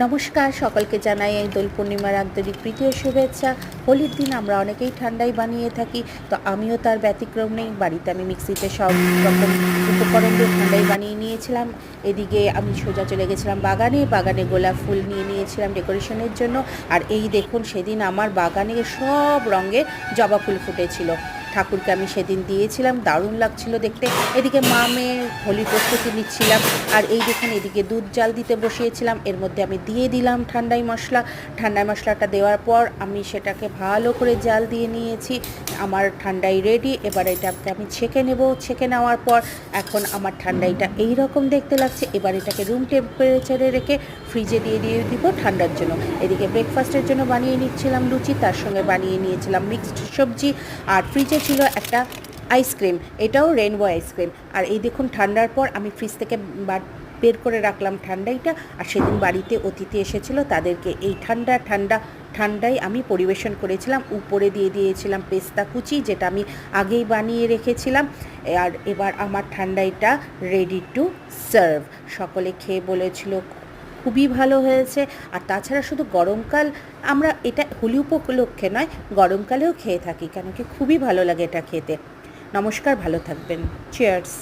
নমস্কার, সকলকে জানাই এই দোল পূর্ণিমার আন্তরিক প্রীতি ও শুভেচ্ছা। হোলির দিন আমরা অনেকেই ঠান্ডাই বানিয়ে থাকি, তো আমিও তার ব্যতিক্রম নেই। বাড়িতে আমি মিক্সিতে সব রকম উপকরণ দিয়ে ঠান্ডাই বানিয়ে নিয়েছিলাম। এদিকে আমি সোজা চলে গেছিলাম বাগানে গোলাপ ফুল নিয়ে নিয়েছিলাম ডেকোরেশনের জন্য। আর এই দেখুন, সেদিন আমার বাগানে সব রঙের জবা ফুল ফুটেছিল। ঠাকুরকে আমি সেদিন দিয়েছিলাম, দারুণ লাগছিল দেখতে। এদিকে মা মেয়ে হোলির প্রস্তুতি নিচ্ছিলাম। আর এই দেখুন, এদিকে দুধ জাল দিতে বসিয়েছিলাম, এর মধ্যে আমি দিয়ে দিলাম ঠান্ডাই মশলাটা দেওয়ার পর আমি সেটাকে ভালো করে জাল দিয়ে নিয়েছি। আমার ঠান্ডাই রেডি। এবার এটাকে আমি ছেঁকে নেব। ছেঁকে নেওয়ার পর এখন আমার ঠান্ডাইটা এই রকম দেখতে লাগছে। এবার এটাকে রুম টেম্পারেচারে রেখে ফ্রিজে দিয়ে দিব ঠান্ডার জন্য। এদিকে ব্রেকফাস্টের জন্য বানিয়ে নিচ্ছিলাম লুচি, তার সঙ্গে বানিয়ে নিয়েছিলাম মিক্সড সবজি। আর ফ্রিজে ছিল একটা আইসক্রিম, এটাও রেনবো আইসক্রিম। আর এই দেখুন, ঠান্ডার পর আমি ফ্রিজ থেকে বের করে রাখলাম ঠান্ডাইটা। আর সেদিন বাড়িতে অতিথি এসেছিল, তাদেরকে এই ঠান্ডাই আমি পরিবেশন করেছিলাম। উপরে দিয়ে দিয়েছিলাম পেস্তা কুচি, যেটা আমি আগেই বানিয়ে রেখেছিলাম। আর এবার আমার ঠান্ডাইটা রেডি টু সার্ভ। সকলে খেয়ে বলেছিল খুবই ভালো হয়েছে। আর তাছাড়া শুধু গরমকাল, আমরা এটা হোলি উপলক্ষে নয়, গরমকালেও খেয়ে থাকি, কেন কি খুবই ভালো লাগে এটা খেতে। নমস্কার, ভালো থাকবেন। চিয়ার্স।